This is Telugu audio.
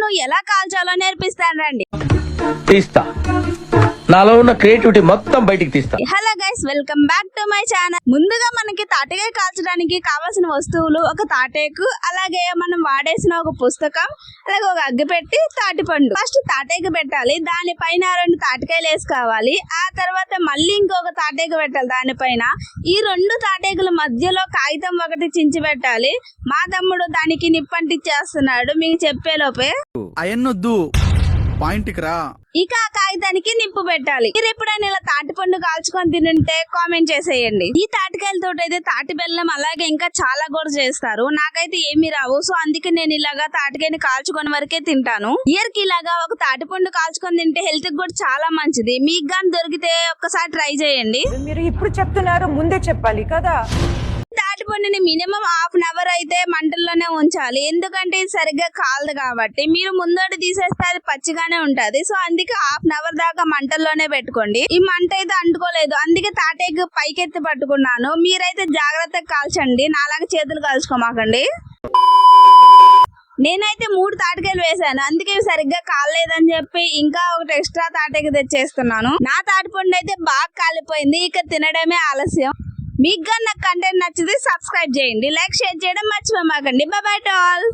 తాటిపండును ఎలా కాల్చాలో నేర్పిస్తానండి. తీస్తా, నాలో ఉన్న క్రియేటివిటీ మొత్తం బయటికి తీస్తా. Hello guys, welcome back to my channel. ముందుగా మనకి తాటికాయ కాల్చడానికి కావాల్సిన వస్తువులు ఒక తాటేకు, అలాగే మనం వాడేసిన ఒక పుస్తకం, అలాగే ఒక అగ్గిపెట్టి, తాటిపండు. ఫస్ట్ తాటేకు పెట్టాలి, దానిపైన 2 తాటికాయలు వేసుకోవాలి. ఆ తర్వాత మళ్ళీ ఇంకొక తాటేకు పెట్టాలి దానిపైన. ఈ 2 తాటేకుల మధ్యలో కాగితం ఒకటి చించి పెట్టాలి. మా తమ్ముడు దానికి నిప్పంటిచ్చేస్తున్నాడు మీకు చెప్పేలోపే. అయన్నొద్దు, పాయింట్కి రా. ఇక ఆ కాగితానికి నిప్పు పెట్టాలి. మీరు ఎప్పుడైనా ఇలా తాటిపండు కాల్చుకొని తినుంటే కామెంట్ చేసేయండి. ఈ తాటికాయలతో అయితే తాటి బెల్లం అలాగే ఇంకా చాలా కూడా చేస్తారు. నాకైతే ఏమీ రావు, సో అందుకే నేను ఇలాగా తాటికాయని కాల్చుకొని వరకే తింటాను. ఇయర్ కి ఇలాగా ఒక తాటిపండు కాల్చుకొని తింటే హెల్త్ కి కూడా చాలా మంచిది. మీకు గాని దొరికితే ఒక్కసారి ట్రై చేయండి. మీరు ఇప్పుడు చెప్తున్నారు, ముందే చెప్పాలి కదా. తాటిపండుని మినిమం 1/2 అవర్ అయితే మంటల్లోనే ఉంచాలి, ఎందుకంటే ఇది సరిగ్గా కాలదు కాబట్టి. మీరు ముందోటి తీసేస్తే అది పచ్చిగానే ఉంటది, సో అందుకే 1/2 అవర్ దాకా మంటల్లోనే పెట్టుకోండి. ఈ మంట అయితే అంటుకోలేదు, అందుకే తాటేకు పైకెత్తి పట్టుకున్నాను. మీరైతే జాగ్రత్తగా కాల్చండి, నాలాగా చేతులు కాల్చుకోమాకండి. నేనైతే 3 తాటికాయలు వేసాను, అందుకే సరిగ్గా కాలేదని చెప్పి ఇంకా ఒకటి ఎక్స్ట్రా తాటేకు తెచ్చేస్తున్నాను. నా తాటిపండు అయితే బాగా కాలిపోయింది, ఇక తినడమే ఆలస్యం. మీకు నా కంటెంట్ నచ్చితే సబ్స్క్రైబ్ చేయండి, లైక్ షేర్ చేయడం మర్చిపోమాకండి. Bye bye to all.